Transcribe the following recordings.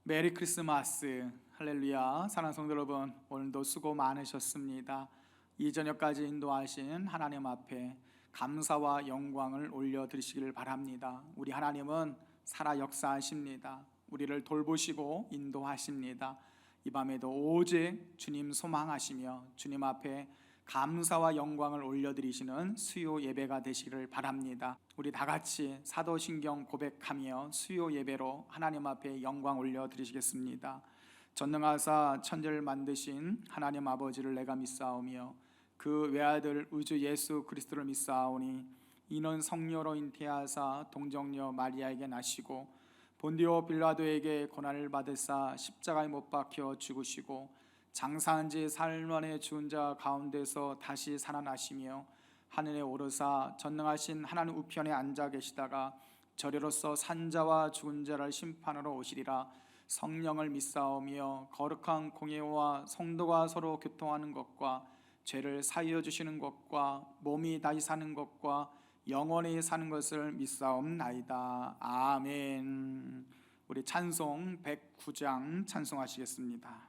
메리 크리스마스. 할렐루야. 사랑하는 성도 여러분, 오늘도 수고 많으셨습니다. 이 저녁까지 인도하신 하나님 앞에 감사와 영광을 올려드리시기를 바랍니다. 우리 하나님은 살아 역사하십니다. 우리를 돌보시고 인도하십니다. 이 밤에도 오직 주님 소망하시며 주님 앞에 감사와 영광을 올려드리시는 수요 예배가 되시기를 바랍니다. 우리 다 같이 사도신경 고백하며 수요 예배로 하나님 앞에 영광 올려드리시겠습니다. 전능하사 천지를 만드신 하나님 아버지를 내가 믿사오며 그 외아들 우주 예수 그리스도를 믿사오니 이는 성령으로 잉태하사 동정녀 마리아에게 나시고 본디오 빌라도에게 고난을 받으사 십자가에 못 박혀 죽으시고 장사한 지 사흘 만에 죽은 자 가운데서 다시 살아나시며 하늘에 오르사 전능하신 하나님 우편에 앉아 계시다가 저리로서 산자와 죽은 자를 심판하러 오시리라. 성령을 믿사오며 거룩한 공예와 성도가 서로 교통하는 것과 죄를 사하여 주시는 것과 몸이 다시 사는 것과 영원히 사는 것을 믿사옵나이다. 아멘. 우리 찬송 109장 찬송하시겠습니다.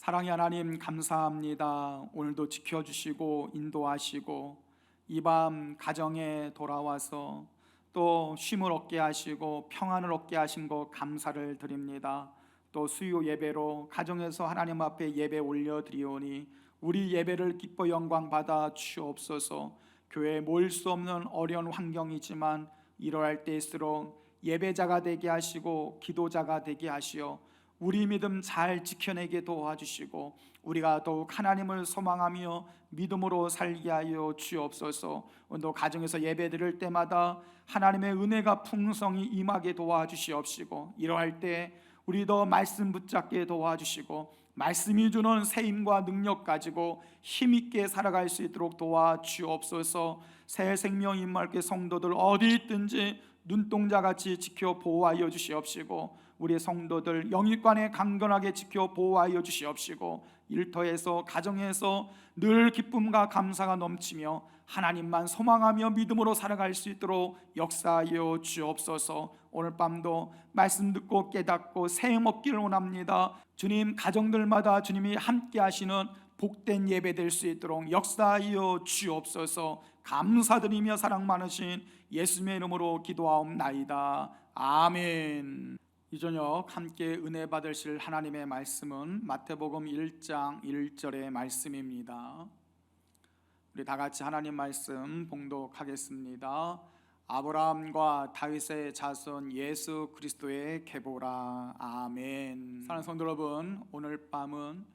사랑의 하나님 감사합니다. 오늘도 지켜주시고 인도하시고 이 밤 가정에 돌아와서 또 쉼을 얻게 하시고 평안을 얻게 하신 것 감사를 드립니다. 또 수요 예배로 가정에서 하나님 앞에 예배 올려드리오니 우리 예배를 기뻐 영광 받아 주옵소서. 교회에 모일 수 없는 어려운 환경이지만 이러할 때일수록 예배자가 되게 하시고 기도자가 되게 하시어 우리 믿음 잘 지켜내게 도와주시고 우리가 더욱 하나님을 소망하며 믿음으로 살게 하여 주옵소서. 오늘도 가정에서 예배 드릴 때마다 하나님의 은혜가 풍성히 임하게 도와주시옵시고 이러할 때 우리도 말씀 붙잡게 도와주시고 말씀이 주는 세임과 능력 가지고 힘있게 살아갈 수 있도록 도와주옵소서. 새 생명 임할게 성도들 어디 있든지 눈동자같이 지켜 보호하여 주시옵시고 우리 성도들 영육간에 강건하게 지켜 보호하여 주시옵시고 일터에서 가정에서 늘 기쁨과 감사가 넘치며 하나님만 소망하며 믿음으로 살아갈 수 있도록 역사하여 주옵소서. 오늘 밤도 말씀 듣고 깨닫고 새 먹기를 원합니다. 주님, 가정들마다 주님이 함께 하시는 복된 예배 될 수 있도록 역사하여 주옵소서. 감사드리며 사랑 많으신 예수님의 이름으로 기도하옵나이다. 아멘. 이 저녁 함께 은혜 받으실 하나님의 말씀은 마태복음 1장 1절의 말씀입니다. 우리 다 같이 하나님 말씀 봉독하겠습니다. 아브라함과 다윗의 자손 예수 그리스도의 계보라. 아멘. 사랑하는 성도 여러분, 오늘 밤은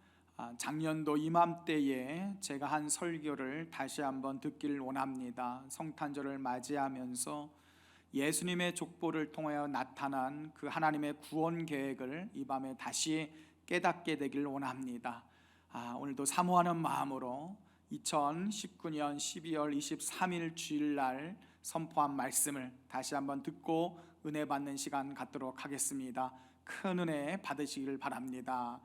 작년도 이맘때에 제가 한 설교를 다시 한번 듣기를 원합니다. 성탄절을 맞이하면서 예수님의 족보를 통하여 나타난 그 하나님의 구원 계획을 이 밤에 다시 깨닫게 되기를 원합니다. 오늘도 사모하는 마음으로 2019년 12월 23일 주일날 선포한 말씀을 다시 한번 듣고 은혜 받는 시간 갖도록 하겠습니다. 큰 은혜 받으시길 바랍니다.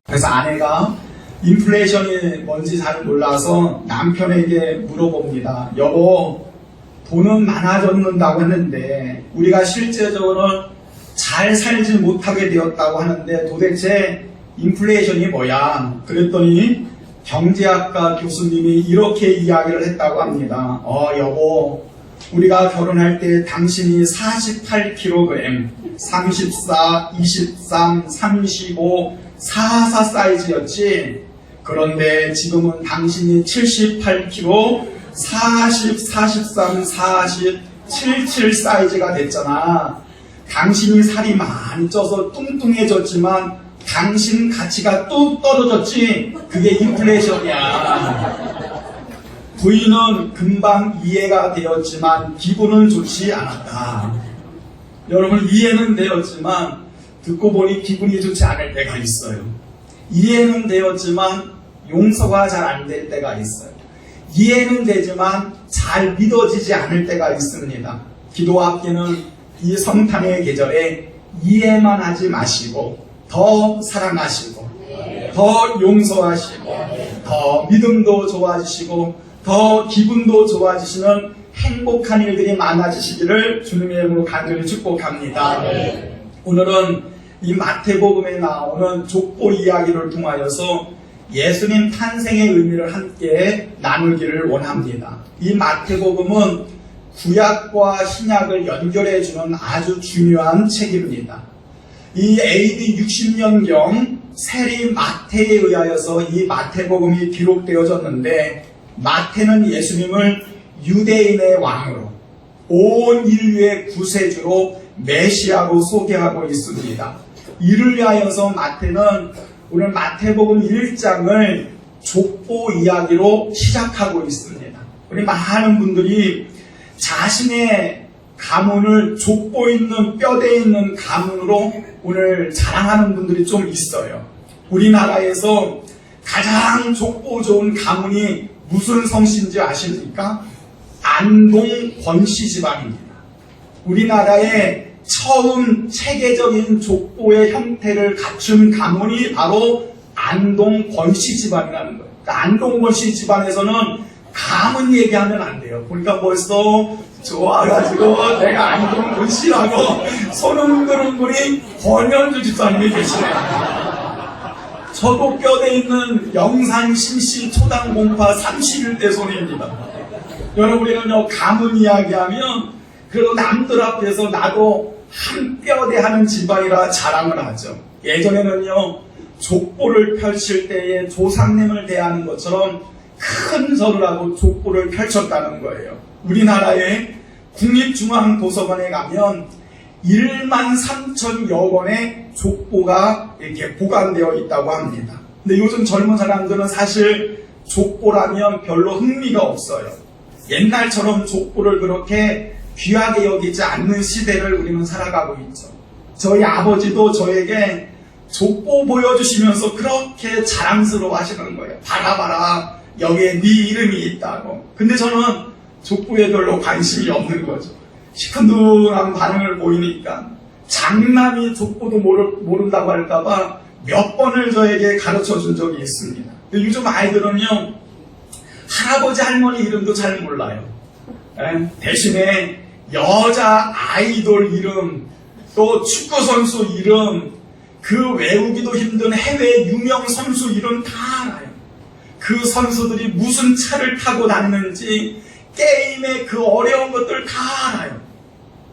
그래서 아내가 인플레이션이 뭔지 잘 몰라서 남편에게 물어봅니다. 여보, 돈은 많아졌는다고 하는데 우리가 실제적으로는 잘 살지 못하게 되었다고 하는데 도대체 인플레이션이 뭐야? 그랬더니 경제학과 교수님이 이렇게 이야기를 했다고 합니다. 여보, 우리가 결혼할 때 당신이 48kg, 34, 23, 35, 44 사이즈였지. 그런데 지금은 당신이 78kg, 40, 43, 40, 77 사이즈가 됐잖아. 당신이 살이 많이 쪄서 뚱뚱해졌지만 당신 가치가 뚝 떨어졌지. 그게 인플레이션이야. 부인은 금방 이해가 되었지만 기분은 좋지 않았다. 여러분, 이해는 되었지만 듣고 보니 기분이 좋지 않을 때가 있어요. 이해는 되었지만 용서가 잘 안 될 때가 있어요. 이해는 되지만 잘 믿어지지 않을 때가 있습니다. 기도학계는 이 성탄의 계절에 이해만 하지 마시고 더 사랑하시고 더 용서하시고 더 믿음도 좋아지시고 더 기분도 좋아지시는 행복한 일들이 많아지시기를 주님의 이름으로 간절히 축복합니다. 오늘은 이 마태복음에 나오는 족보 이야기를 통하여서 예수님 탄생의 의미를 함께 나누기를 원합니다. 이 마태복음은 구약과 신약을 연결해주는 아주 중요한 책입니다. 이 AD 60년경 세리 마태에 의하여서 이 마태복음이 기록되어졌는데 마태는 예수님을 유대인의 왕으로 온 인류의 구세주로 메시아로 소개하고 있습니다. 이를 위하여서 마태는 오늘 마태복음 1장을 족보 이야기로 시작하고 있습니다. 우리 많은 분들이 자신의 가문을 족보 있는 뼈대 있는 가문으로 오늘 자랑하는 분들이 좀 있어요. 우리나라에서 가장 족보 좋은 가문이 무슨 성씨인지 아십니까? 안동 권씨 집안입니다. 우리나라의 처음 체계적인 족보의 형태를 갖춘 가문이 바로 안동 권씨 집안이라는 거예요. 그러니까 안동 권씨 집안에서는 가문 얘기하면 안 돼요. 그러니까 벌써 좋아가지고 내가 안동 권씨라고 손 흔드는 분이 권현주 집사님이 계시네요. 저도 뼈대 있는 영산 심씨 초당 공파 31대 손입니다. 여러분, 우리는요, 가문 이야기하면 그래도 남들 앞에서 나도 한 뼈대 하는 집안이라 자랑을 하죠. 예전에는요, 족보를 펼칠 때에 조상님을 대하는 것처럼 큰 절을 하고 족보를 펼쳤다는 거예요. 우리나라의 국립중앙도서관에 가면 13,000여 권의 족보가 이렇게 보관되어 있다고 합니다. 근데 요즘 젊은 사람들은 사실 족보라면 별로 흥미가 없어요. 옛날처럼 족보를 그렇게 귀하게 여기지 않는 시대를 우리는 살아가고 있죠. 저희 아버지도 저에게 족보 보여주시면서 그렇게 자랑스러워 하시는 거예요. 봐라, 여기에 네 이름이 있다고. 근데 저는 족보에 별로 관심이 없는 거죠. 시큰둥한 반응을 보이니까 장남이 족보도 모른다고 할까봐 몇 번을 저에게 가르쳐 준 적이 있습니다. 근데 요즘 아이들은요, 할아버지 할머니 이름도 잘 몰라요. 대신에 여자 아이돌 이름, 또 축구선수 이름, 그 외우기도 힘든 해외 유명 선수 이름 다 알아요. 그 선수들이 무슨 차를 타고 다니는지, 게임의 그 어려운 것들 다 알아요.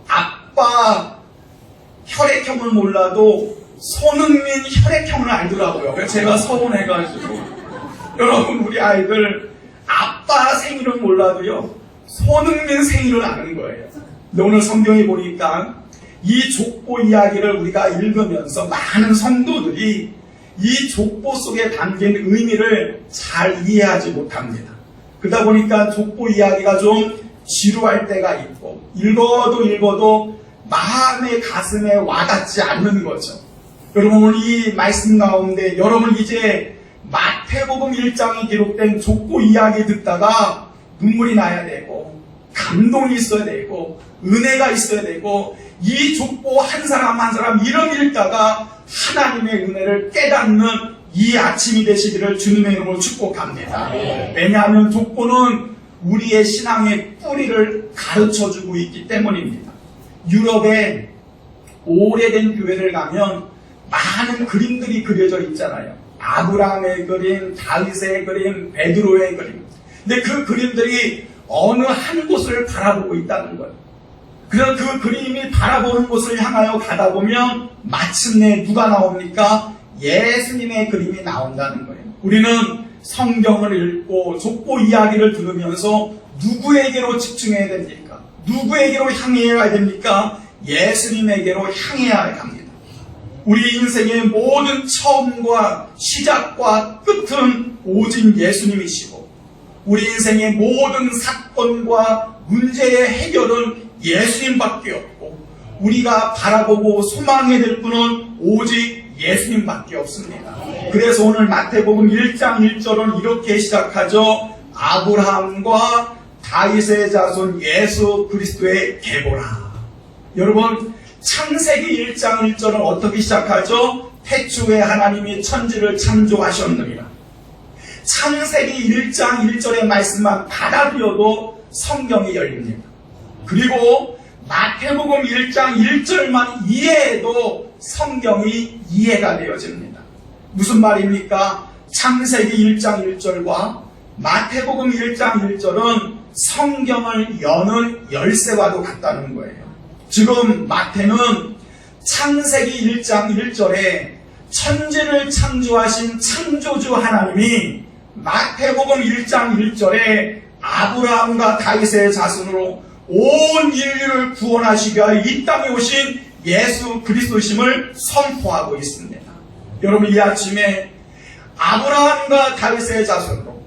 아빠 혈액형을 몰라도 손흥민 혈액형을 알더라고요. 그래서 제가 서운해가지고, 여러분, 우리 아이들 아빠 생일은 몰라도요, 손흥민 생일을 아는 거예요. 근데 오늘 성경에 보니까 이 족보 이야기를 우리가 읽으면서 많은 성도들이 이 족보 속에 담긴 의미를 잘 이해하지 못합니다. 그러다 보니까 족보 이야기가 좀 지루할 때가 있고, 읽어도 마음의 가슴에 와닿지 않는 거죠. 여러분, 오늘 이 말씀 가운데 여러분 이제 마태복음 1장에 기록된 족보 이야기 듣다가 눈물이 나야 되고, 감동이 있어야 되고, 은혜가 있어야 되고, 이 족보 한 사람 한 사람 이름 읽다가 하나님의 은혜를 깨닫는 이 아침이 되시기를 주님의 이름으로 축복합니다. 왜냐하면 족보는 우리의 신앙의 뿌리를 가르쳐주고 있기 때문입니다. 유럽의 오래된 교회를 가면 많은 그림들이 그려져 있잖아요. 아브라함의 그림, 다윗의 그림, 베드로의 그림. 근데 그 그림들이 어느 한 곳을 바라보고 있다는 거예요. 그래서 그 그림이 바라보는 곳을 향하여 가다 보면 마침내 누가 나옵니까? 예수님의 그림이 나온다는 거예요. 우리는 성경을 읽고 족보 이야기를 들으면서 누구에게로 집중해야 됩니까? 누구에게로 향해야 됩니까? 예수님에게로 향해야 합니다. 우리 인생의 모든 처음과 시작과 끝은 오직 예수님이시고, 우리 인생의 모든 사건과 문제의 해결은 예수님밖에 없고, 우리가 바라보고 소망해야 될 분은 오직 예수님밖에 없습니다. 그래서 오늘 마태복음 1장 1절은 이렇게 시작하죠. 아브라함과 다윗의 자손 예수 그리스도의 계보라. 여러분, 창세기 1장 1절은 어떻게 시작하죠? 태초에 하나님이 천지를 창조하셨느니라. 창세기 1장 1절의 말씀만 받아들여도 성경이 열립니다. 그리고 마태복음 1장 1절만 이해해도 성경이 이해가 되어집니다. 무슨 말입니까? 창세기 1장 1절과 마태복음 1장 1절은 성경을 여는 열쇠와도 같다는 거예요. 지금 마태는 창세기 1장 1절에 천지를 창조하신 창조주 하나님이 마태복음 1장 1절에 아브라함과 다윗의 자손으로 온 인류를 구원하시기 위하여 이 땅에 오신 예수 그리스도심을 선포하고 있습니다. 여러분, 이 아침에 아브라함과 다윗의 자손으로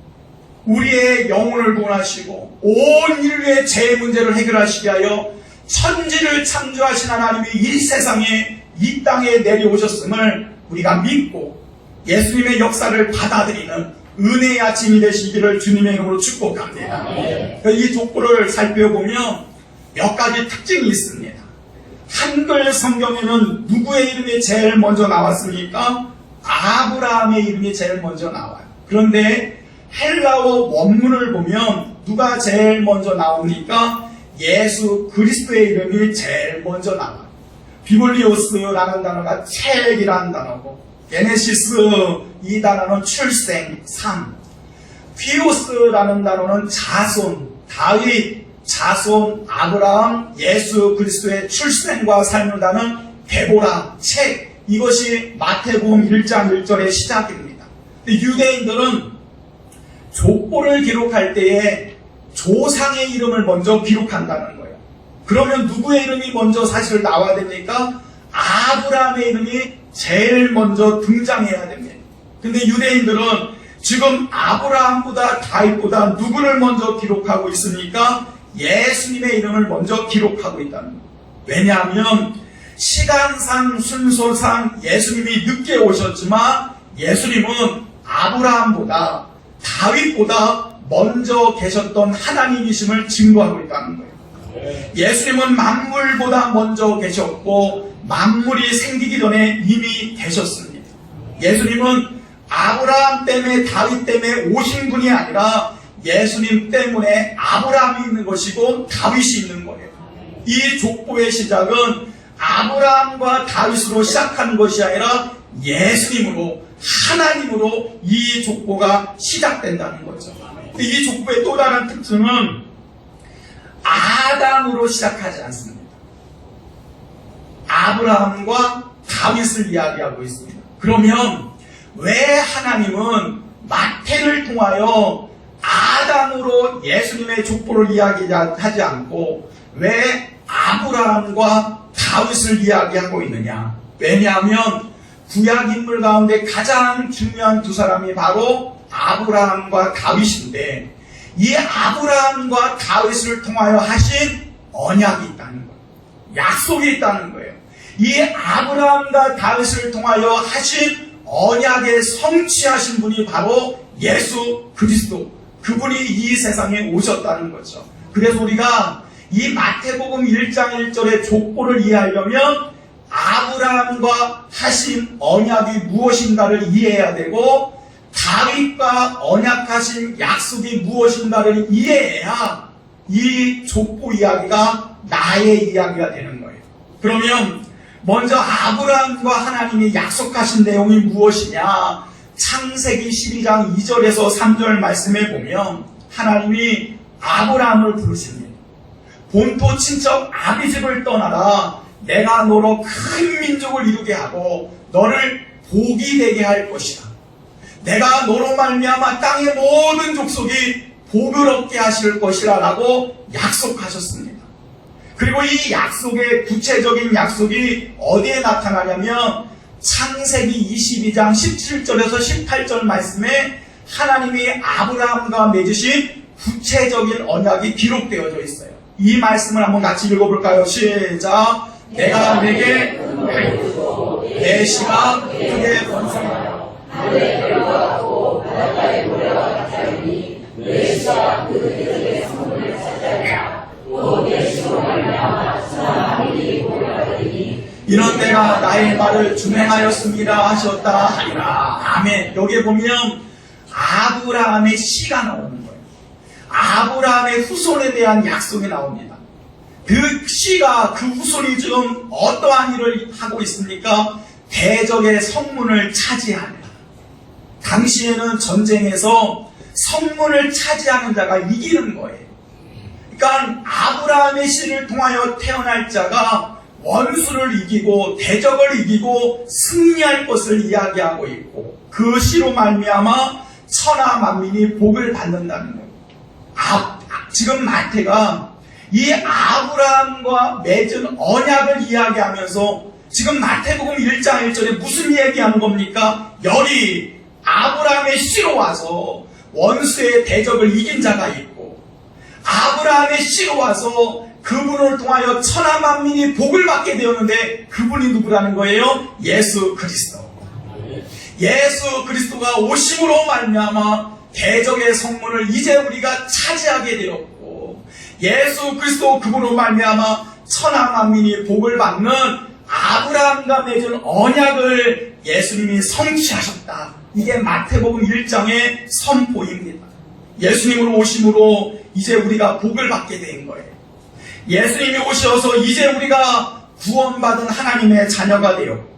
우리의 영혼을 구원하시고 온 인류의 죄 문제를 해결하시기 위하여 천지를 창조하신 하나님이 이 세상에 이 땅에 내려오셨음을 우리가 믿고 예수님의 역사를 받아들이는 은혜의 아침이 되시기를 주님의 이름으로 축복합니다. 이 족보를 살펴보면 몇 가지 특징이 있습니다. 한글 성경에는 누구의 이름이 제일 먼저 나왔습니까? 아브라함의 이름이 제일 먼저 나와요. 그런데 헬라어 원문을 보면 누가 제일 먼저 나옵니까? 예수 그리스도의 이름이 제일 먼저 나와요. 비블리오스라는 단어가 책이라는 단어고, 게네시스 이 단어는 출생, 삶. 피오스라는 단어는 자손, 다윗, 자손, 아브라함, 예수 그리스도의 출생과 삶을 다는 데보라, 책. 이것이 마태복음 1장 1절의 시작입니다. 근데 유대인들은 족보를 기록할 때에 조상의 이름을 먼저 기록한다는 거예요. 그러면 누구의 이름이 먼저 사실 나와야 됩니까? 아브라함의 이름이 제일 먼저 등장해야 됩니다. 근데 유대인들은 지금 아브라함보다 다윗보다 누구를 먼저 기록하고 있습니까? 예수님의 이름을 먼저 기록하고 있다는 거예요. 왜냐하면 시간상 순서상 예수님이 늦게 오셨지만 예수님은 아브라함보다 다윗보다 먼저 계셨던 하나님이심을 증거하고 있다는 거예요. 예수님은 만물보다 먼저 계셨고 만물이 생기기 전에 이미 계셨습니다. 예수님은 아브라함 때문에 다윗 때문에 오신 분이 아니라 예수님 때문에 아브라함이 있는 것이고 다윗이 있는 거예요. 이 족보의 시작은 아브라함과 다윗으로 시작하는 것이 아니라 예수님으로 하나님으로 이 족보가 시작된다는 거죠. 이 족보의 또 다른 특징은 아담으로 시작하지 않습니다. 아브라함과 다윗을 이야기하고 있습니다. 그러면 왜 하나님은 마태를 통하여 아담으로 예수님의 족보를 이야기하지 않고 왜 아브라함과 다윗을 이야기하고 있느냐? 왜냐하면 구약 인물 가운데 가장 중요한 두 사람이 바로 아브라함과 다윗인데 이 아브라함과 다윗을 통하여 하신 언약이 있다는 거예요. 약속이 있다는 거예요. 이 아브라함과 다윗을 통하여 하신 언약에 성취하신 분이 바로 예수 그리스도, 그분이 이 세상에 오셨다는 거죠. 그래서 우리가 이 마태복음 1장 1절의 족보를 이해하려면 아브라함과 하신 언약이 무엇인가를 이해해야 되고 다윗과 언약하신 약속이 무엇인가를 이해해야 이 족보 이야기가 나의 이야기가 되는 거예요. 그러면 먼저 아브라함과 하나님이 약속하신 내용이 무엇이냐? 창세기 12장 2절에서 3절 말씀에 보면 하나님이 아브라함을 부르십니다. 본토 친척 아비집을 떠나라. 내가 너로 큰 민족을 이루게 하고 너를 복이 되게 할 것이다. 내가 너로 말미암아 땅의 모든 족속이 복을 얻게 하실 것이라 라고 약속하셨습니다. 그리고 이 약속의 구체적인 약속이 어디에 나타나냐면 창세기 22장 17절에서 18절 말씀에 하나님이 아브라함과 맺으신 구체적인 언약이 기록되어져 있어요. 이 말씀을 한번 같이 읽어볼까요? 시작. 내가 내게 내 씨가 크게 번성하여 하늘의 별과 같고 바닷가의 모래와 같으니 내 씨가 그 이들의 성문을 차지하리라. 또 내 씨로 말미암아 사람이 복을 받으리니 이런 때가 나의 말을 준행하였습니다 하셨다 하리라. 아멘. 여기에 보면 아브라함의 씨가 나오는 거예요. 아브라함의 후손에 대한 약속이 나옵니다. 그 씨가, 그 후손이 지금 어떠한 일을 하고 있습니까? 대적의 성문을 차지하는. 당시에는 전쟁에서 성문을 차지하는 자가 이기는 거예요. 그러니까 아브라함의 씨를 통하여 태어날 자가 원수를 이기고 대적을 이기고 승리할 것을 이야기하고 있고 그 씨로 말미암아 천하 만민이 복을 받는다는 거예요. 지금 마태가 이 아브라함과 맺은 언약을 이야기하면서 지금 마태복음 1장 1절에 무슨 얘기하는 겁니까? 열이 아브라함의 씨로 와서 원수의 대적을 이긴 자가 있고 아브라함의 씨로 와서 그분을 통하여 천하 만민이 복을 받게 되었는데 그분이 누구라는 거예요? 예수 그리스도. 예수 그리스도가 오심으로 말미암아 대적의 성문을 이제 우리가 차지하게 되었고 예수 그리스도 그분으로 말미암아 천하 만민이 복을 받는 아브라함과 맺은 언약을 예수님이 성취하셨다. 이게 마태복음 1장의 선포입니다. 예수님으로 오심으로 이제 우리가 복을 받게 된 거예요. 예수님이 오셔서 이제 우리가 구원받은 하나님의 자녀가 되었고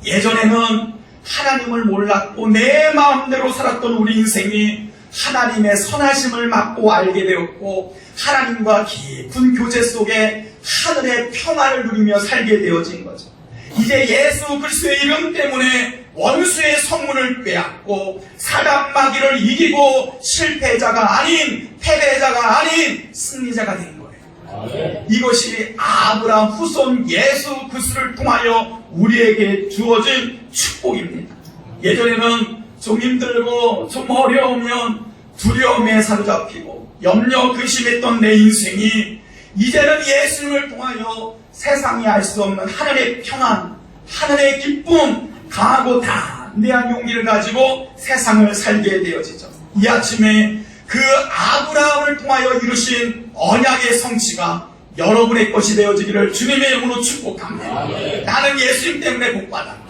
예전에는 하나님을 몰랐고 내 마음대로 살았던 우리 인생이 하나님의 선하심을 맛보 알게 되었고 하나님과 깊은 교제 속에 하늘의 평안을 누리며 살게 되어진 거죠. 이제 예수 그리스도의 이름 때문에 원수의 성문을 빼앗고 사단 마귀를 이기고 실패자가 아닌 패배자가 아닌 승리자가 된 거예요. 이것이 아브라함 후손 예수 그리스도를 통하여 우리에게 주어진 축복입니다. 예전에는 좀 힘들고 좀 어려우면 두려움에 사로잡히고 염려 근심했던 내 인생이 이제는 예수님을 통하여 세상이 알 수 없는 하늘의 평안, 하늘의 기쁨, 강하고 담대한 용기를 가지고 세상을 살게 되어지죠. 이 아침에 그 아브라함을 통하여 이루신 언약의 성취가 여러분의 것이 되어지기를 주님의 이름으로 축복합니다. 나는 예수님 때문에 복받았다.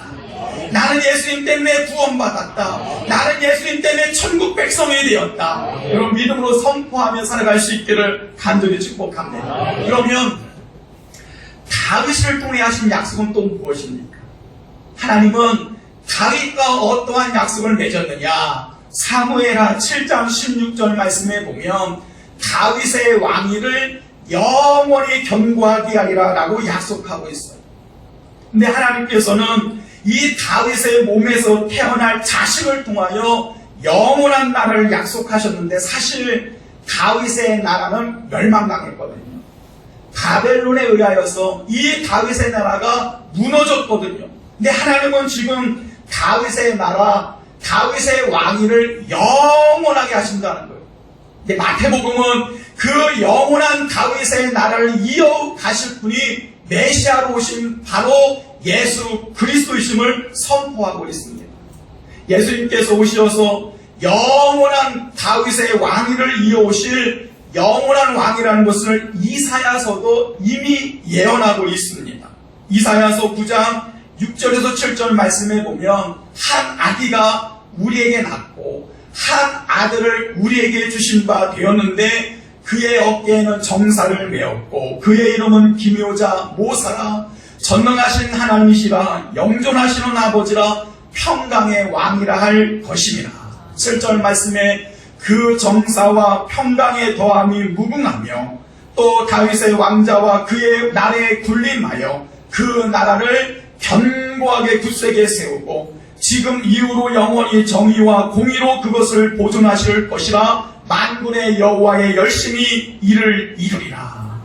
나는 예수님 때문에 구원받았다. 나는 예수님 때문에 천국 백성이 되었다. 여러분 믿음으로 선포하며 살아갈 수 있기를 간절히 축복합니다. 그러면 다윗을 통해 하신 약속은 또 무엇입니까? 하나님은 다윗과 어떠한 약속을 맺었느냐? 사무엘하 7장 16절 말씀에 보면 다윗의 왕위를 영원히 견고하게 하리라 라고 약속하고 있어요. 근데 하나님께서는 이 다윗의 몸에서 태어날 자식을 통하여 영원한 나라를 약속하셨는데 사실 다윗의 나라는 멸망당했거든요. 바벨론에 의하여서 이 다윗의 나라가 무너졌거든요. 근데 하나님은 지금 다윗의 나라, 다윗의 왕위를 영원하게 하신다는 거예요. 근데 마태복음은 그 영원한 다윗의 나라를 이어가실 분이 메시아로 오신 바로 예수 그리스도이심을 선포하고 있습니다. 예수님께서 오셔서 영원한 다윗의 왕위를 이어오실 영원한 왕이라는 것을 이사야서도 이미 예언하고 있습니다. 이사야서 9장 6절에서 7절 말씀에 보면 한 아기가 우리에게 낳고 한 아들을 우리에게 주신 바 되었는데 그의 어깨에는 정사를 메었고 그의 이름은 기묘자 모사라 전능하신 하나님이시라 영존하시는 아버지라 평강의 왕이라 할 것임이라. 7절 말씀에 그 정사와 평강의 더함이 무궁하며 또 다윗의 왕자와 그의 나라에 군림하여 그 나라를 견고하게 굳세게 세우고 지금 이후로 영원히 정의와 공의로 그것을 보존하실 것이라 만군의 여호와의 열심히 이를 이루리라.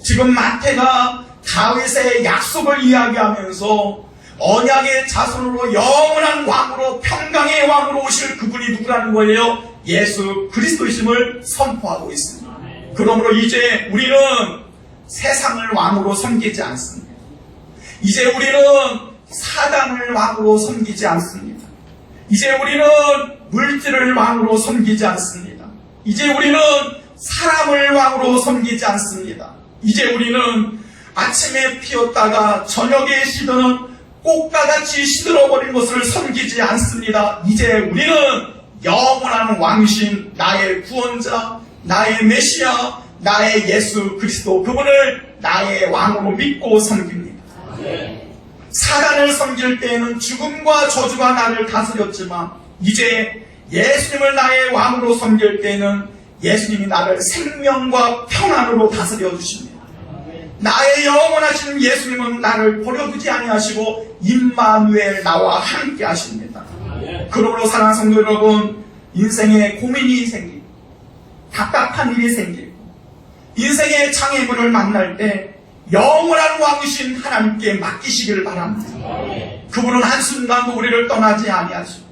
지금 마태가 다윗의 약속을 이야기하면서 언약의 자손으로 영원한 왕으로 평강의 왕으로 오실 그분이 누구라는 거예요? 예수 그리스도이심을 선포하고 있습니다. 그러므로 이제 우리는 세상을 왕으로 섬기지 않습니다. 이제 우리는 사단을 왕으로 섬기지 않습니다. 이제 우리는 물질을 왕으로 섬기지 않습니다. 이제 우리는 사람을 왕으로 섬기지 않습니다. 이제 우리는 아침에 피었다가 저녁에 시드는 꽃가같이 시들어버린 것을 섬기지 않습니다. 이제 우리는 영원한 왕이신 나의 구원자, 나의 메시아, 나의 예수 그리스도 그분을 나의 왕으로 믿고 섬깁니다. 사단을 섬길 때에는 죽음과 저주가 나를 다스렸지만 이제 예수님을 나의 왕으로 섬길 때에는 예수님이 나를 생명과 평안으로 다스려 주십니다. 나의 영원하신 예수님은 나를 버려두지 아니하시고 임마누엘 나와 함께 하십니다. 그러므로 사랑하는 성도 여러분, 인생에 고민이 생기고 답답한 일이 생기고 인생의 장애물을 만날 때 영원한 왕이신 하나님께 맡기시기를 바랍니다. 그분은 한순간도 우리를 떠나지 아니하시고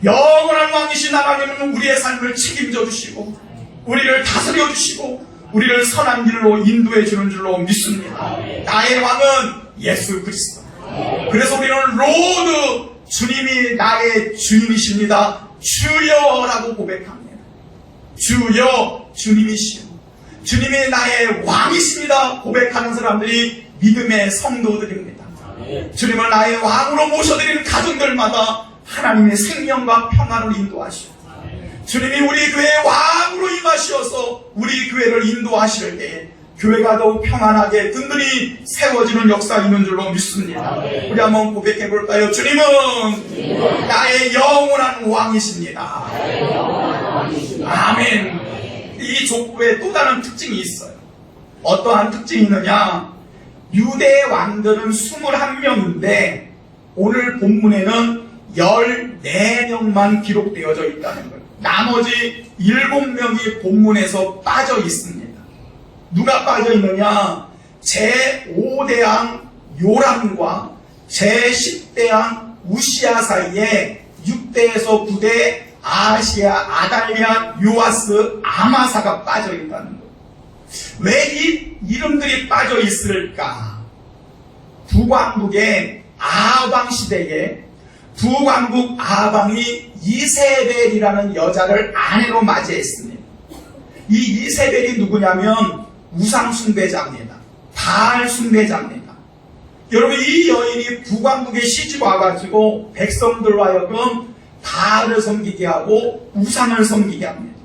영원한 왕이신 하나님은 우리의 삶을 책임져 주시고 우리를 다스려 주시고 우리를 선한 길로 인도해 주는 줄로 믿습니다. 나의 왕은 예수 그리스도. 그래서 우리는 로드 주님이 나의 주님이십니다. 주여라고 고백합니다. 주여 주님이시오. 주님이 나의 왕이십니다. 고백하는 사람들이 믿음의 성도들입니다. 주님을 나의 왕으로 모셔드리는 가정들마다 하나님의 생명과 평안을 인도하시오. 주님이 우리 교회의 왕으로 임하시어서 우리 교회를 인도하실 때에 교회가 더욱 평안하게 든든히 세워지는 역사 있는 줄로 믿습니다. 우리 한번 고백해 볼까요? 주님은 나의 영원한 왕이십니다. 아멘. 이 족보에 또 다른 특징이 있어요. 어떠한 특징이 있느냐? 유대 왕들은 21명인데 오늘 본문에는 14명만 기록되어져 있다는 거예요. 나머지 7명이 본문에서 빠져 있습니다. 누가 빠져 있느냐? 제5대왕 요람과 제10대왕 우시아 사이에 6대에서 9대 아시아, 아달랴, 요아스, 아마사가 빠져 있다는 거예요. 왜 이 이름들이 빠져 있을까? 북왕국의 아방 시대에 북왕국 아방이 이세벨이라는 여자를 아내로 맞이했습니다. 이 이세벨이 누구냐면 우상숭배자입니다. 바알 숭배자입니다. 여러분, 이 여인이 북왕국에 시집 와가지고 백성들로 하여금 바알을 섬기게 하고 우상을 섬기게 합니다.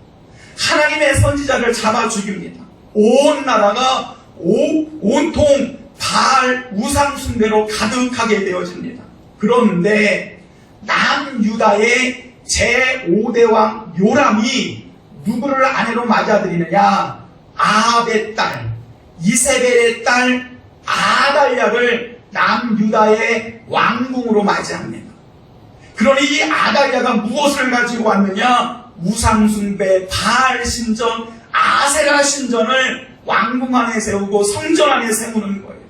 하나님의 선지자를 잡아 죽입니다. 온 나라가 온통 바알 우상 숭배로 가득하게 되어집니다. 그런데 남유다의 제5대왕 요람이 누구를 아내로 맞아들이느냐? 아합의 딸, 이세벨의 딸 아달랴를 남유다의 왕궁으로 맞이합니다. 그러니 이 아달랴가 무엇을 가지고 왔느냐? 우상숭배, 바알 신전, 아세라 신전을 왕궁 안에 세우고 성전 안에 세우는 거예요.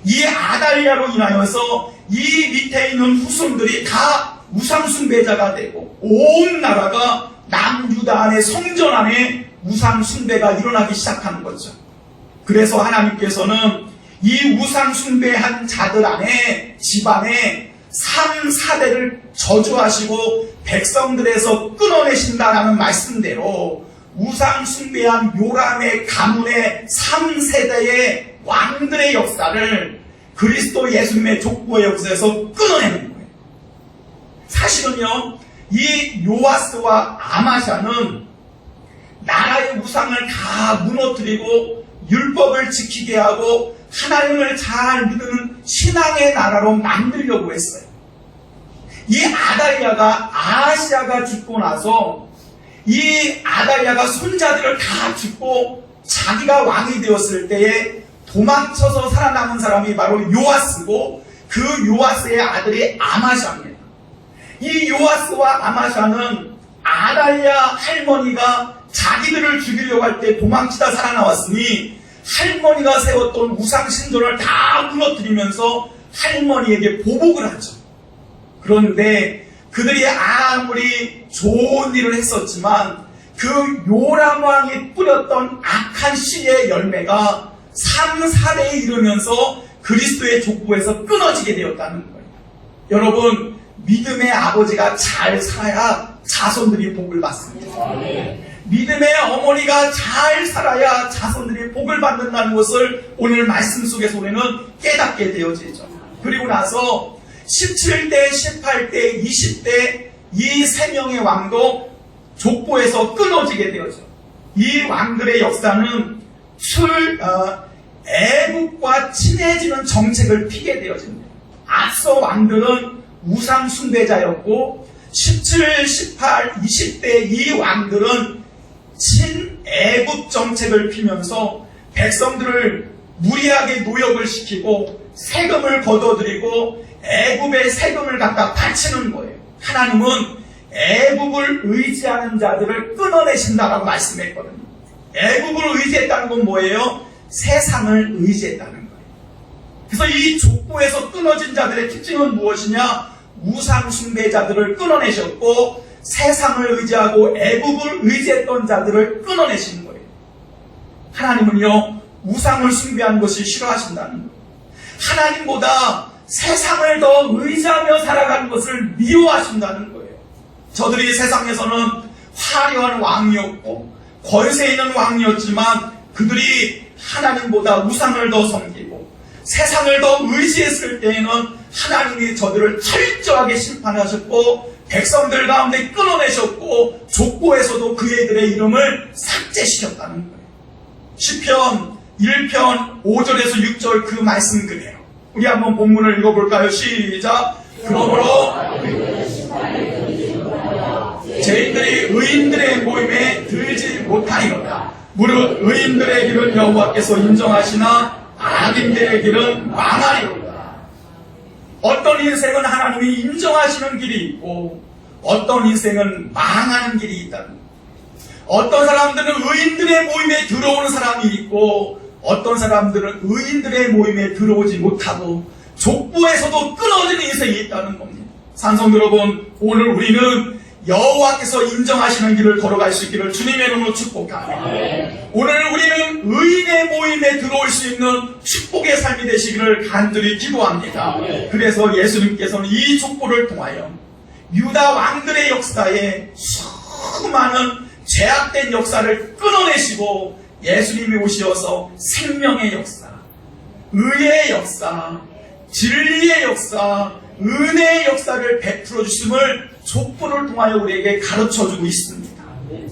이 아달랴로 인하여서 이 밑에 있는 후손들이 다 우상숭배자가 되고 온 나라가 남유다 안에 성전 안에 우상숭배가 일어나기 시작한 거죠. 그래서 하나님께서는 이 우상숭배한 자들 안에 집안에 3, 4대를 저주하시고 백성들에서 끊어내신다라는 말씀대로 우상숭배한 요람의 가문의 3세대의 왕들의 역사를 그리스도 예수님의 족보의 역사에서 끊어내는 거예요. 사실은요, 이 요아스와 아마샤는 나라의 우상을 다 무너뜨리고 율법을 지키게 하고 하나님을 잘 믿는 신앙의 나라로 만들려고 했어요. 이 아달랴가 아하시아가 죽고 나서 이 아달랴가 손자들을 다 죽고 자기가 왕이 되었을 때에 도망쳐서 살아남은 사람이 바로 요아스고 그 요아스의 아들이 아마샤입니다. 이 요아스와 아마샤는 아달랴 할머니가 자기들을 죽이려고 할 때 도망치다 살아나왔으니 할머니가 세웠던 우상신전을 다 무너뜨리면서 할머니에게 보복을 하죠. 그런데 그들이 아무리 좋은 일을 했었지만 그 요람 왕이 뿌렸던 악한 씨의 열매가 3, 4대에 이르면서 그리스도의 족보에서 끊어지게 되었다는 거예요. 여러분, 믿음의 아버지가 잘 살아야 자손들이 복을 받습니다. 믿음의 어머니가 잘 살아야 자손들이 복을 받는다는 것을 오늘 말씀 속에서 우리는 깨닫게 되어지죠. 그리고 나서 17대, 18대, 20대 이 세 명의 왕도 족보에서 끊어지게 되어져. 이 왕들의 역사는 애국과 친해지는 정책을 피게 되어집니다. 앞서 왕들은 우상 숭배자였고 17, 18, 20대 이 왕들은 친애국 정책을 피면서 백성들을 무리하게 노역을 시키고 세금을 걷어들이고 애굽의 세금을 갖다 바치는 거예요. 하나님은 애굽을 의지하는 자들을 끊어내신다라고 말씀했거든요. 애굽을 의지했다는 건 뭐예요? 세상을 의지했다는 거예요. 그래서 이 족보에서 끊어진 자들의 특징은 무엇이냐? 우상 숭배자들을 끊어내셨고 세상을 의지하고 애굽을 의지했던 자들을 끊어내신 거예요. 하나님은요, 우상을 숭배하는 것이 싫어하신다는 거예요. 하나님보다 세상을 더 의지하며 살아가는 것을 미워하신다는 거예요. 저들이 세상에서는 화려한 왕이었고 권세 있는 왕이었지만 그들이 하나님보다 우상을 더 섬기고 세상을 더 의지했을 때에는 하나님이 저들을 철저하게 심판하셨고 백성들 가운데 끊어내셨고 족보에서도 그애들의 이름을 삭제시켰다는 거예요. 시편 1편 5절에서 6절 그 말씀 그대로 우리 한번 본문을 읽어볼까요? 시작. 그러므로 저희들이 의인들의 모임에 들지 못하리로다. 무릇 의인들의 길은 여호와께서 인정하시나 악인들의 길은 망하리로다. 어떤 인생은 하나님이 인정하시는 길이 있고 어떤 인생은 망하는 길이 있다는 거예요. 어떤 사람들은 의인들의 모임에 들어오는 사람이 있고 어떤 사람들은 의인들의 모임에 들어오지 못하고 족보에서도 끊어지는 인생이 있다는 겁니다. 산성도 여러분, 오늘 우리는 여호와께서 인정하시는 길을 걸어갈 수 있기를 주님의 이름으로 축복합니다. 오늘 우리는 의인의 모임에 들어올 수 있는 축복의 삶이 되시기를 간절히 기도합니다. 그래서 예수님께서는 이 족보를 통하여 유다 왕들의 역사에 수많은 죄악된 역사를 끊어내시고 예수님이 오셔서 생명의 역사, 의의 역사, 진리의 역사, 은혜의 역사를 베풀어 주심을 족보를 통하여 우리에게 가르쳐주고 있습니다.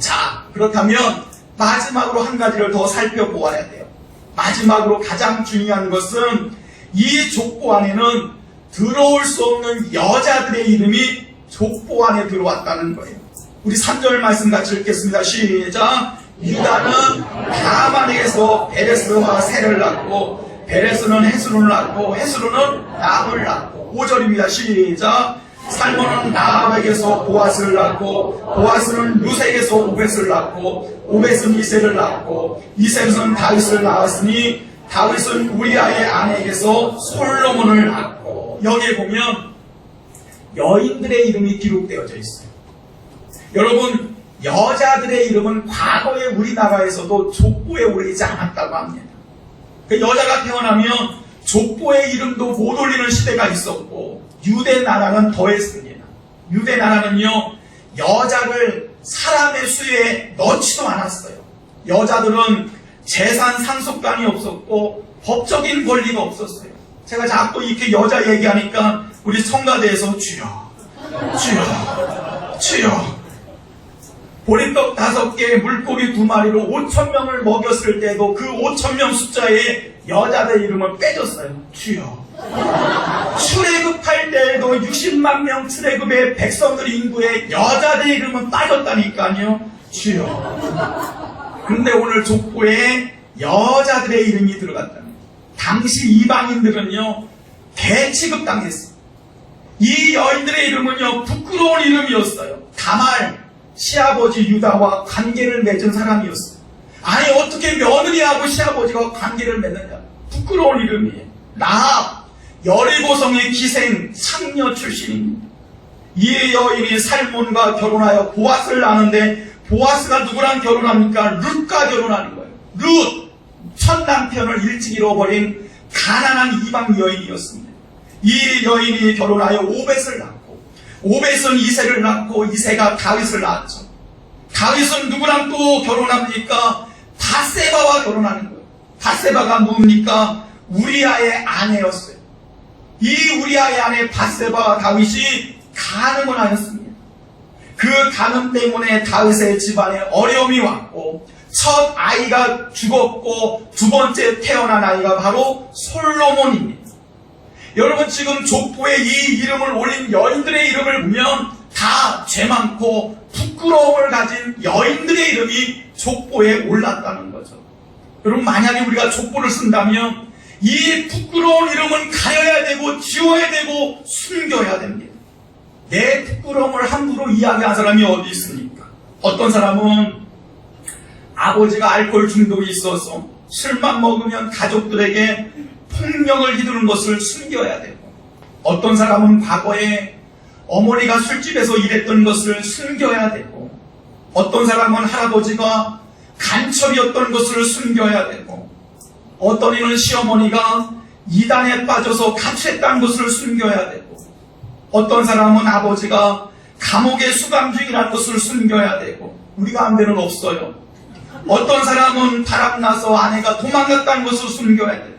자, 그렇다면 마지막으로 한 가지를 더 살펴보아야 돼요. 마지막으로 가장 중요한 것은 이 족보 안에는 들어올 수 없는 여자들의 이름이 족보 안에 들어왔다는 거예요. 우리 3절 말씀 같이 읽겠습니다. 시작. 유다는 다만에게서 베레스와 셀을 낳고 베레스는 헤스론을 낳고 헤스론은 나합을 낳고 5절입니다. 시작. 살몬은 나합에게서 보아스를 낳고 보아스는 루색에서 오벳을 낳고 오벳은 이세를 낳고 이세는 다윗을 낳았으니 다윗은 우리아의 아내에게서 솔로몬을 낳고 여기에 보면 여인들의 이름이 기록되어져 있어요. 여러분, 여자들의 이름은 과거에 우리나라에서도 족보에 오르지 않았다고 합니다. 그 여자가 태어나면 족보의 이름도 못 올리는 시대가 있었고 유대 나라는 더했습니다. 유대 나라는요, 여자를 사람의 수에 넣지도 않았어요. 여자들은 재산 상속관이 없었고 법적인 권리가 없었어요. 제가 자꾸 이렇게 여자 얘기하니까 우리 성가대에서 주여 주여 주여 보리떡 5개, 물고기 2마리로 5,000명을 먹였을 때도 그 5,000명 숫자에 여자들 이름을 빼줬어요. 주여. 출애굽할 때에도 60만 명 출애굽의 백성들 인구에 여자들 이름은 빠졌다니까요. 주여. 근데 오늘 족보에 여자들의 이름이 들어갔다는 거예요. 당시 이방인들은요, 대취급당했어요. 이 여인들의 이름은요, 부끄러운 이름이었어요. 다말, 시아버지 유다와 관계를 맺은 사람이었어요. 아니, 어떻게 며느리하고 시아버지가 관계를 맺느냐. 부끄러운 이름이에요. 나합, 여리고성의 기생 상녀 출신입니다. 이 여인이 살몬과 결혼하여 보아스를 낳는데 보아스가 누구랑 결혼합니까? 룻과 결혼하는 거예요. 룻, 첫 남편을 일찍 잃어버린 가난한 이방 여인이었습니다. 이 여인이 결혼하여 오벳을 낳고 오벳은 이세를 낳고 이세가 다윗을 낳았죠. 다윗은 누구랑 또 결혼합니까? 바세바와 결혼하는 거예요. 바세바가 누굽니까? 우리아의 아내였어요. 이 우리아의 아내 바세바와 다윗이 간음을 하였습니다. 그 간음 때문에 다윗의 집안에 어려움이 왔고 첫 아이가 죽었고 두 번째 태어난 아이가 바로 솔로몬입니다. 여러분, 지금 족보에 이 이름을 올린 여인들의 이름을 보면 다 죄 많고 부끄러움을 가진 여인들의 이름이 족보에 올랐다는 거죠. 여러분, 만약에 우리가 족보를 쓴다면 이 부끄러운 이름은 가려야 되고 지워야 되고 숨겨야 됩니다. 내 부끄러움을 함부로 이야기한 사람이 어디 있습니까? 어떤 사람은 아버지가 알코올 중독이 있어서 술만 먹으면 가족들에게 폭력을 휘두른 것을 숨겨야 되고, 어떤 사람은 과거에 어머니가 술집에서 일했던 것을 숨겨야 되고, 어떤 사람은 할아버지가 간첩이었던 것을 숨겨야 되고, 어떤 이는 시어머니가 이단에 빠져서 가출했다는 것을 숨겨야 되고, 어떤 사람은 아버지가 감옥에 수감 중이라는 것을 숨겨야 되고, 우리 가운데는 없어요. 어떤 사람은 바람나서 아내가 도망갔다는 것을 숨겨야 돼요.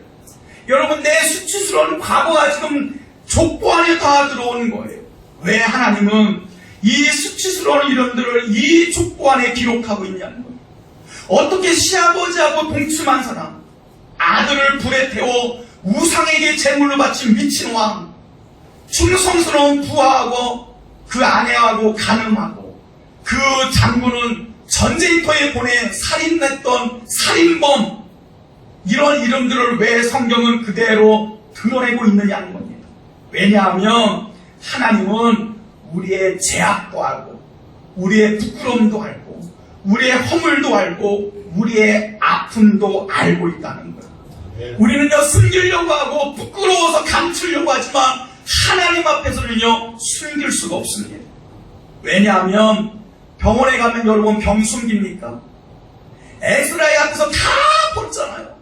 여러분, 내 수치스러운 과거가 지금 족보 안에 다 들어오는 거예요. 왜 하나님은 이 수치스러운 이름들을 이 족보 안에 기록하고 있냐는 거예요. 어떻게 시아버지하고 동침한 사람, 아들을 불에 태워 우상에게 제물로 바친 미친 왕, 충성스러운 부하하고 그 아내하고 간음하고 그 장군은 전쟁터에 보내 살인했던 살인범, 이런 이름들을 왜 성경은 그대로 드러내고 있느냐는 겁니다. 왜냐하면 하나님은 우리의 죄악도 알고 우리의 부끄러움도 알고 우리의 허물도 알고 우리의 아픔도 알고 있다는 거예요. 우리는요 숨기려고 하고 부끄러워서 감추려고 하지만 하나님 앞에서는요 숨길 수가 없습니다. 왜냐하면 병원에 가면 여러분 병 숨깁니까? 엑스라이 앞에서 다 벗잖아요.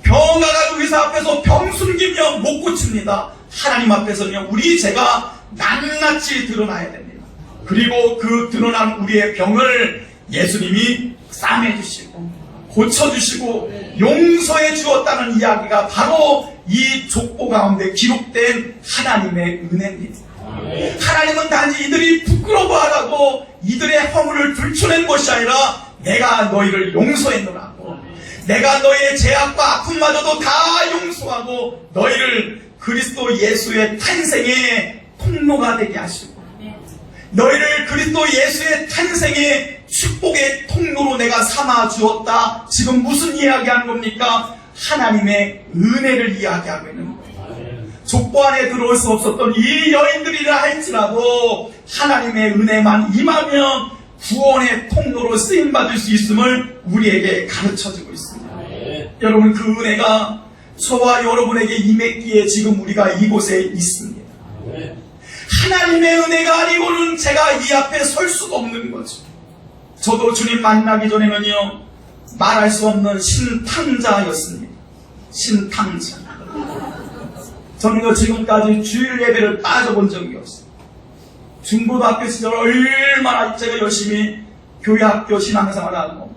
병원 가가지고 의사 앞에서 병 숨기면 못 고칩니다. 하나님 앞에서는요 우리 죄가 낱낱이 드러나야 됩니다. 그리고 그 드러난 우리의 병을 예수님이 싸매주시고 고쳐주시고 용서해 주었다는 이야기가 바로 이 족보 가운데 기록된 하나님의 은혜입니다. 하나님은 단지 이들이 부끄러워하라고 이들의 허물을 들춰낸 것이 아니라 내가 너희를 용서했노라고, 내가 너희의 죄악과 아픔마저도 다 용서하고 너희를 그리스도 예수의 탄생의 통로가 되게 하시고 너희를 그리스도 예수의 탄생의 축복의 통로로 내가 삼아 주었다. 지금 무슨 이야기하는 겁니까? 하나님의 은혜를 이야기하고 있는 거예요. 족보 안에 들어올 수 없었던 이 여인들이라 할지라도 하나님의 은혜만 임하면 구원의 통로로 쓰임받을 수 있음을 우리에게 가르쳐주고 있습니다. 여러분, 그 은혜가 저와 여러분에게 임했기에 지금 우리가 이곳에 있습니다. 하나님의 은혜가 아니고는 제가 이 앞에 설 수가 없는 거죠. 저도 주님 만나기 전에는요 말할 수 없는 신탕자였습니다. 신탕자. 저는 지금까지 주일 예배를 빠져본 적이 없어요. 중고등학교 시절 얼마나 제가 열심히 교회학교 신앙생활을 하고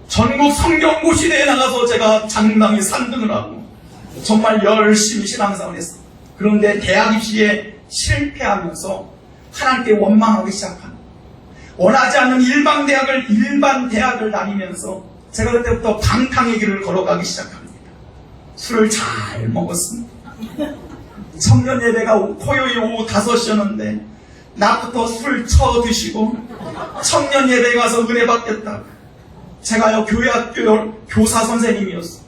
전국 성경고시대에 나가서 제가 장당히 3등을 하고 정말 열심히 신앙생활을 했어요. 그런데 대학 입시에 실패하면서 하나님께 원망하기 시작합니다. 원하지 않는 일반 대학을 다니면서 제가 그때부터 방탕의 길을 걸어가기 시작합니다. 술을 잘 먹었습니다. 청년 예배가 토요일 오후 5시였는데 낮부터 술 쳐드시고 청년 예배에 가서 은혜 받겠다. 제가요 교회학교 교사 선생님이었어요.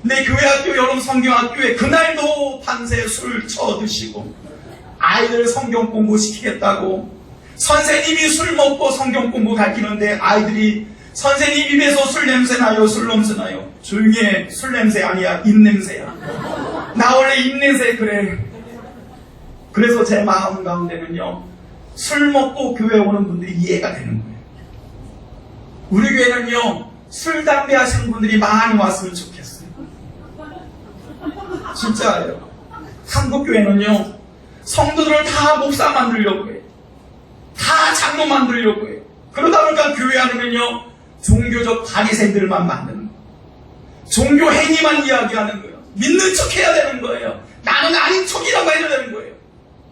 근데 교회학교 여름 성경학교에 그날도 밤새 술 쳐드시고 아이들 성경 공부 시키겠다고 선생님이 술 먹고 성경 공부 가르치는데 아이들이 선생님 입에서 술 냄새 나요, 술 냄새 나요. 조용히 해. 술 냄새 아니야, 입 냄새야. 나 원래 입 냄새 그래. 그래서 제 마음 가운데는요 술 먹고 교회 오는 분들이 이해가 되는 거예요. 우리 교회는요 술, 담배 하시는 분들이 많이 왔으면 좋겠어요. 진짜예요. 한국 교회는요 성도들을 다 목사 만들려고 해요. 다 장로 만들려고 해요. 그러다 보니까 교회 안에는요 종교적 바리새인들만 만드는 거예요. 종교 행위만 이야기하는 거예요. 믿는 척 해야 되는 거예요. 나는 아닌 척이라고 해야 되는 거예요.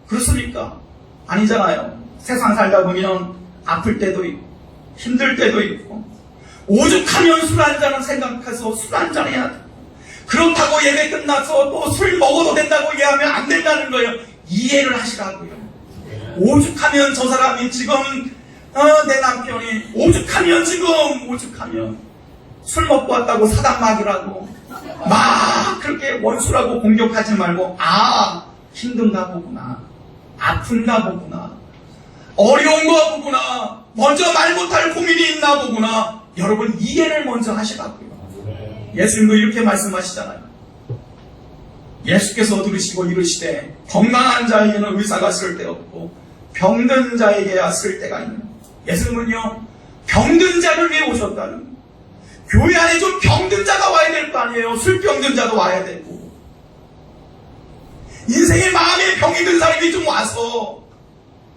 그렇습니까? 아니잖아요. 세상 살다 보면 아플 때도 있고 힘들 때도 있고 오죽하면 술 한잔은 생각해서 술 한잔 해야 돼. 그렇다고 예배 끝나서 또 술 먹어도 된다고 얘기하면 안 된다는 거예요. 이해를 하시라고요. 오죽하면 저 사람이 지금 내 남편이 오죽하면 술 먹고 왔다고 사단막이라고 막 그렇게 원수라고 공격하지 말고 힘든가 보구나, 아픈가 보구나, 어려운가 보구나, 먼저 말 못할 고민이 있나 보구나. 여러분 이해를 먼저 하시라고요. 예수님도 이렇게 말씀하시잖아요. 예수께서 들으시고 이르시되 건강한 자에게는 의사가 쓸데없고 병든 자에게야 쓸데가 있는. 예수님은요 병든 자를 위해 오셨다는 거예요. 교회 안에 좀 병든 자가 와야 될 거 아니에요. 술 병든 자도 와야 되고 인생의 마음에 병이 든 사람이 좀 와서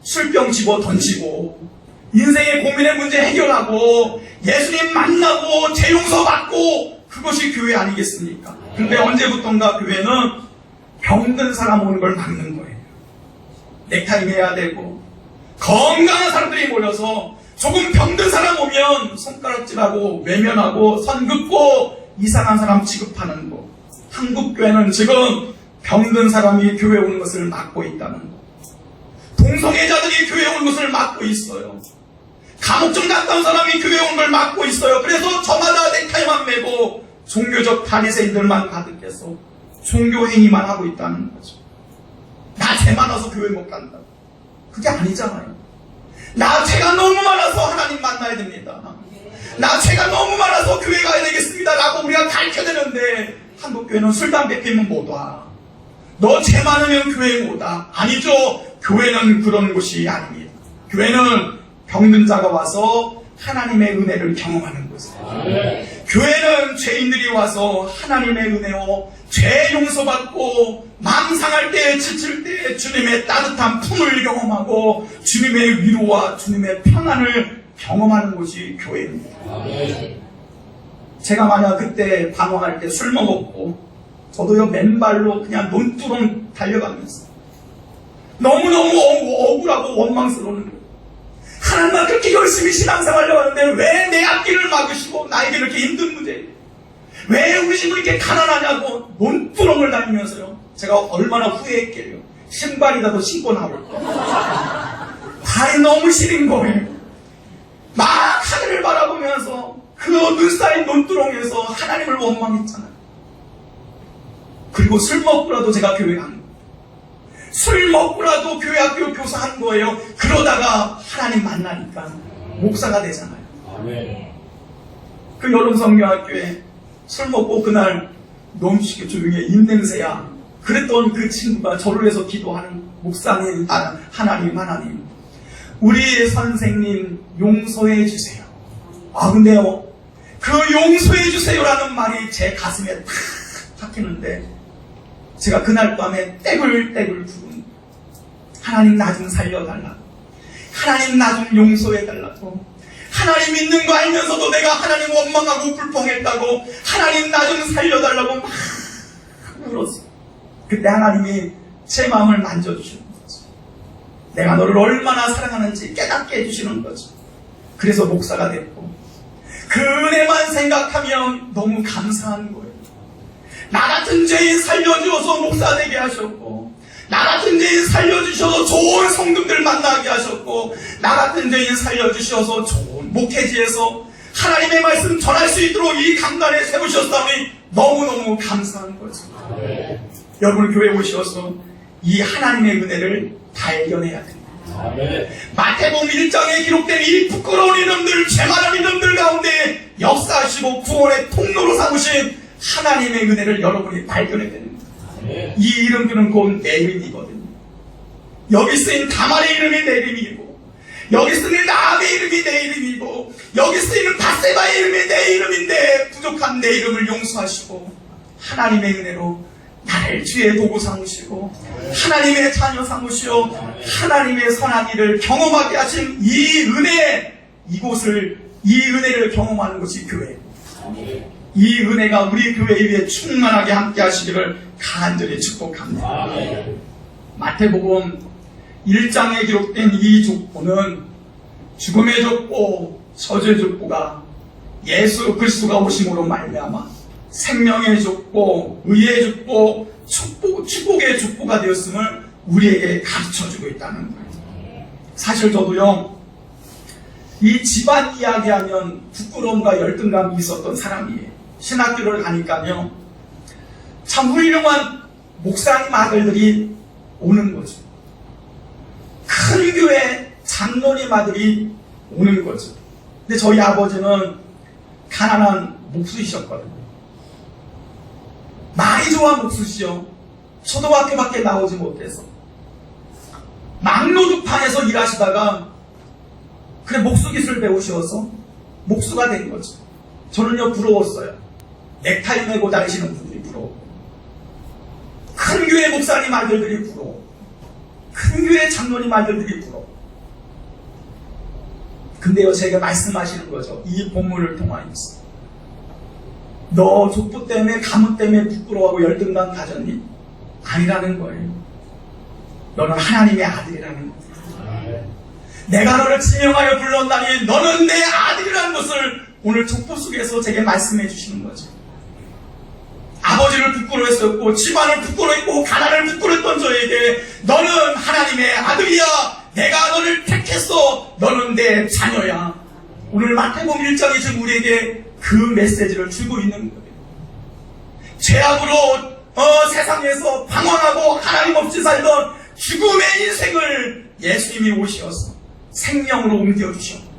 술병 집어 던지고 인생의 고민의 문제 해결하고 예수님 만나고 죄 용서 받고 그것이 교회 아니겠습니까? 근데 언제부턴가 교회는 병든 사람 오는 걸 막는 거예요. 넥타이 매야 되고 건강한 사람들이 모여서 조금 병든 사람 오면 손가락질하고 외면하고 선 긋고 이상한 사람 취급하는 거. 한국교회는 지금 병든 사람이 교회 오는 것을 막고 있다는 거. 동성애자들이 교회 오는 것을 막고 있어요. 감옥정 갔다 온 사람이 교회 오는 걸 막고 있어요. 그래서 저마다 넥타이만 매고 종교적 바리새인들만 가득해서 종교 행위만 하고 있다는 거죠. 나 죄 많아서 교회 못 간다. 그게 아니잖아요. 나 죄가 너무 많아서 하나님 만나야 됩니다. 나 죄가 너무 많아서 교회 가야 되겠습니다 라고 우리가 가르쳐야 되는데 한국교회는 술, 담배 피면 못 와. 너 죄 많으면 교회 못 와. 아니죠. 교회는 그런 곳이 아닙니다. 교회는 병든 자가 와서 하나님의 은혜를 경험하는 곳이에요. 교회는 죄인들이 와서 하나님의 은혜로 죄 용서받고 마음 상할 때, 지칠 때 주님의 따뜻한 품을 경험하고 주님의 위로와 주님의 평안을 경험하는 곳이 교회입니다. 제가 만약 그때 방황할 때 술 먹었고 저도요 맨발로 그냥 논두렁 달려가면서 너무너무 억울하고 원망스러운 거예요. 하나님만 그렇게 열심히 신앙생활을 하는데 왜 내 앞길을 막으시고 나에게 이렇게 힘든 문제, 왜 우리 집은 이렇게 가난하냐고 논두렁을 다니면서요. 제가 얼마나 후회했길래요. 신발이라도 신고 나올 거. 발이 너무 시린 거예요. 막 하늘을 바라보면서 그 눈 쌓인 논두렁에서 하나님을 원망했잖아요. 그리고 술 먹고라도 제가 교회 간 거예요. 술 먹고라도 교회 학교 교사한 거예요. 그러다가 하나님 만나니까 목사가 되잖아요. 그 여름 성경학교에 술 먹고 그날 너무 쉽게 조용히 해. 입냄새야. 그랬던 그 친구가 저를 위해서 기도하는 목사님, 하나님 우리 선생님 용서해 주세요. 근데요 그 용서해 주세요라는 말이 제 가슴에 탁 박히는데 제가 그날 밤에 떼굴떼굴 부른 하나님 나 좀 살려달라고, 하나님 나 좀 용서해달라고, 하나님 있는 거 알면서도 내가 하나님 원망하고 불평했다고 하나님 나 좀 살려달라고 막 울었어요. 그때 하나님이 제 마음을 만져주시는 거죠. 내가 너를 얼마나 사랑하는지 깨닫게 해주시는 거죠. 그래서 목사가 됐고 그 은혜만 생각하면 너무 감사한 거예요. 나 같은 죄인 살려주어서 목사 되게 하셨고, 나 같은 죄인 살려주셔서 좋은 성도들 만나게 하셨고, 나 같은 죄인 살려주셔서 좋은 목회지에서 하나님의 말씀 전할 수 있도록 이 강단에 세우셨다니 너무너무 감사한 거죠. 여러분 교회 오셔서 이 하나님의 은혜를 발견해야 됩니다. 마태복음 1장에 기록된 이 부끄러운 이름들, 죄 많은 이름들 가운데 역사하시고 구원의 통로로 삼으신 하나님의 은혜를 여러분이 발견해야 됩니다. 이 이름들은 곧 내 이름이거든요. 여기 쓰인 다말의 이름이 내 이름이고, 여기 쓰인 라합의 이름이 내 이름이고, 여기 쓰이는 바세바의 이름이 내 이름인데 부족한 내 이름을 용서하시고 하나님의 은혜로 나를 주의 도구 삼으시고 하나님의 자녀 삼으시오 하나님의 선한 일을 경험하게 하신 이 은혜, 이곳을, 이 은혜를 경험하는 것이 교회. 이 은혜가 우리 교회 위에 충만하게 함께 하시기를 간절히 축복합니다. 마태복음 1장에 기록된 이 족보는 죽음의 족보, 저주의 족보가 예수 그리스도가 오심으로 말미암아 생명의 족보, 의의 족보, 축복의 족보가 되었음을 우리에게 가르쳐주고 있다는 거예요. 사실 저도요 이 집안 이야기하면 부끄러움과 열등감이 있었던 사람이에요. 신학교를 가니까요 참 훌륭한 목사님 아들들이 오는 거죠. 큰 교회 장로님 아들이 오는 거죠. 근데 저희 아버지는 가난한 목수이셨거든요. 말이 좋아 목수시요. 초등학교밖에 나오지 못해서 막노주판에서 일하시다가 그래 목수 기술 배우셔서 목수가 된 거죠. 저는요 부러웠어요. 넥타이 메고 다니시는 분들이 부러워. 큰 교회 목사님 아들들이 부러워. 큰 교회 장로님 아들들이 부러워. 근데요 제가 말씀하시는 거죠. 이 본문을 통하여서 너 족보 때문에 가문 때문에 부끄러워하고 열등감 가졌니? 아니라는 거예요. 너는 하나님의 아들이라는 거예요. 내가 너를 지명하여 불렀다니 너는 내 아들이라는 것을 오늘 족보 속에서 제게 말씀해 주시는 거죠. 아버지를 부끄러워했었고 집안을 부끄러워했고 가난을 부끄러워했던 저에게 너는 하나님의 아들이야. 내가 너를 택했어. 너는 내 자녀야. 오늘 마태복음 1장이 지금 우리에게 그 메시지를 주고 있는 거예요. 죄악으로 세상에서 방황하고 하나님 없이 살던 죽음의 인생을 예수님이 오셔서 생명으로 옮겨주셨고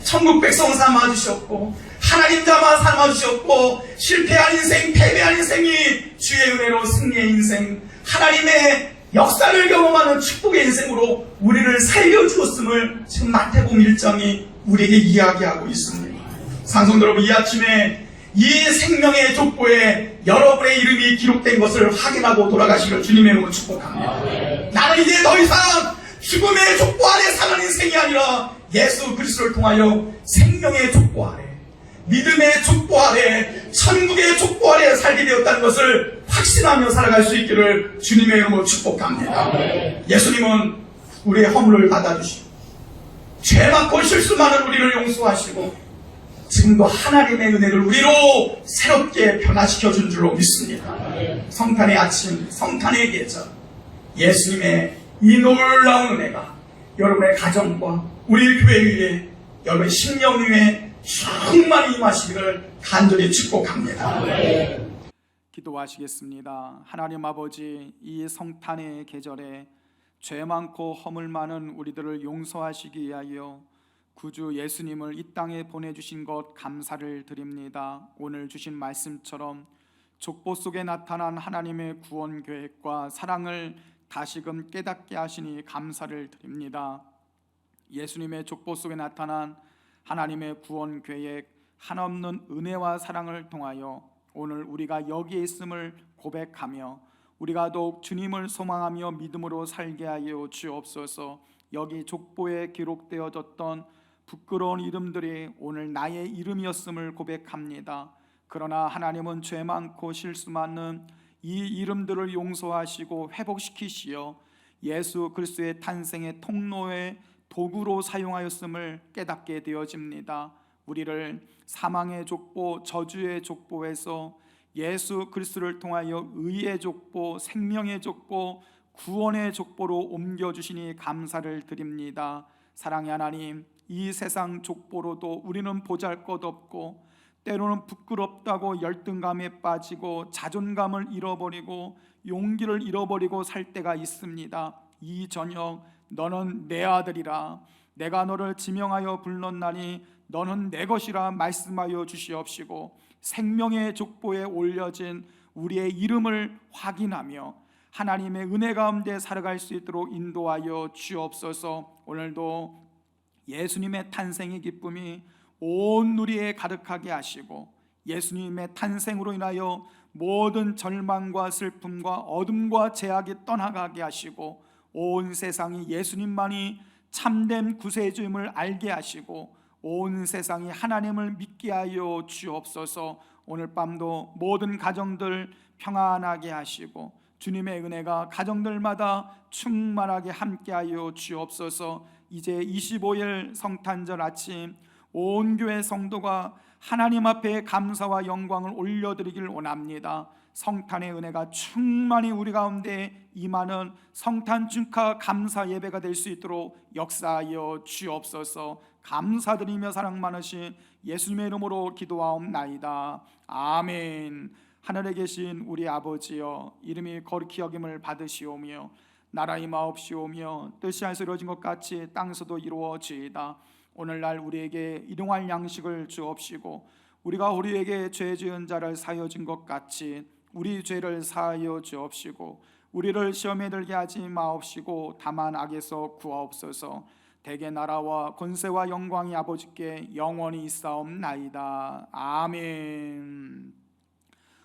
천국 백성 삼아주셨고 하나님 자마 삼아주셨고 실패한 인생, 패배한 인생이 주의 은혜로 승리의 인생, 하나님의 역사를 경험하는 축복의 인생으로 우리를 살려주었음을 지금 마태복음 1장이 우리에게 이야기하고 있습니다. 상성도 여러분, 이 아침에 이 생명의 족보에 여러분의 이름이 기록된 것을 확인하고 돌아가시기를 주님의 이름으로 축복합니다. 나는 이제 더 이상 죽음의 족보 아래 사는 인생이 아니라 예수 그리스도를 통하여 생명의 족보 아래, 믿음의 족보 아래, 천국의 족보 아래 살게 되었다는 것을 확신하며 살아갈 수 있기를 주님의 이름으로 축복합니다. 예수님은 우리의 허물을 받아주시고 죄 많고 실수 많은 우리를 용서하시고 지금도 하나님의 은혜를 우리로 새롭게 변화시켜 준 줄로 믿습니다. 성탄의 아침, 성탄의 계절, 예수님의 이 놀라운 은혜가 여러분의 가정과 우리 교회 위에, 여러분의 심령 위에 충만히 임하시기를 간절히 축복합니다. 기도하시겠습니다. 하나님 아버지, 이 성탄의 계절에 죄 많고 허물 많은 우리들을 용서하시기 위하여 구주 예수님을 이 땅에 보내주신 것 감사를 드립니다. 오늘 주신 말씀처럼 족보 속에 나타난 하나님의 구원 계획과 사랑을 다시금 깨닫게 하시니 감사를 드립니다. 예수님의 족보 속에 나타난 하나님의 구원 계획, 한없는 은혜와 사랑을 통하여 오늘 우리가 여기에 있음을 고백하며 우리가 더욱 주님을 소망하며 믿음으로 살게 하여 주옵소서. 여기 족보에 기록되어졌던 부끄러운 이름들이 오늘 나의 이름이었음을 고백합니다. 그러나 하나님은 죄 많고 실수 많은 이 이름들을 용서하시고 회복시키시어 예수 그리스도의 탄생의 통로의 도구로 사용하였음을 깨닫게 되어집니다. 우리를 사망의 족보, 저주의 족보에서 예수 그리스도를 통하여 의의 족보, 생명의 족보, 구원의 족보로 옮겨주시니 감사를 드립니다. 사랑의 하나님, 이 세상 족보로도 우리는 보잘것없고 때로는 부끄럽다고 열등감에 빠지고 자존감을 잃어버리고 용기를 잃어버리고 살 때가 있습니다. 이 저녁 너는 내 아들이라, 내가 너를 지명하여 불렀나니 너는 내 것이라 말씀하여 주시옵시고 생명의 족보에 올려진 우리의 이름을 확인하며 하나님의 은혜 가운데 살아갈 수 있도록 인도하여 주옵소서. 오늘도 예수님의 탄생의 기쁨이 온 누리에 가득하게 하시고 예수님의 탄생으로 인하여 모든 절망과 슬픔과 어둠과 제약이 떠나가게 하시고 온 세상이 예수님만이 참된 구세주임을 알게 하시고 온 세상이 하나님을 믿게 하여 주옵소서. 오늘 밤도 모든 가정들 평안하게 하시고 주님의 은혜가 가정들마다 충만하게 함께하여 주옵소서. 이제 25일 성탄절 아침 온 교회 성도가 하나님 앞에 감사와 영광을 올려드리길 원합니다. 성탄의 은혜가 충만히 우리 가운데 임하는 성탄 축하 감사 예배가 될 수 있도록 역사하여 주옵소서. 감사드리며 사랑 많으신 예수님의 이름으로 기도하옵나이다. 아멘. 하늘에 계신 우리 아버지여, 이름이 거룩히 여김을 받으시오며 나라 임하옵시오며 뜻이 하늘에서 이루어진 것 같이 땅에서도 이루어지이다. 오늘날 우리에게 일용할 양식을 주옵시고 우리가 우리에게 죄 지은 자를 사하여 준 것 같이 우리 죄를 사하여 주옵시고 우리를 시험에 들게 하지 마옵시고 다만 악에서 구하옵소서. 대개 나라와 권세와 영광이 아버지께 영원히 있사옵나이다. 아멘.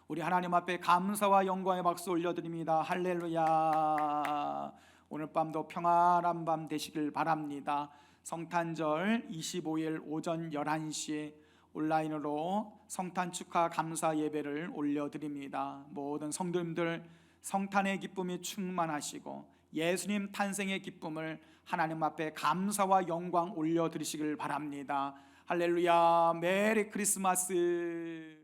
우리 하나님 앞에 감사와 영광의 박수 올려드립니다. 할렐루야. 오늘 밤도 평안한 밤 되시길 바랍니다. 성탄절 25일 오전 11시에 온라인으로 성탄 축하 감사 예배를 올려드립니다. 모든 성도님들 성탄의 기쁨이 충만하시고 예수님 탄생의 기쁨을 하나님 앞에 감사와 영광 올려드리시길 바랍니다. 할렐루야. 메리 크리스마스.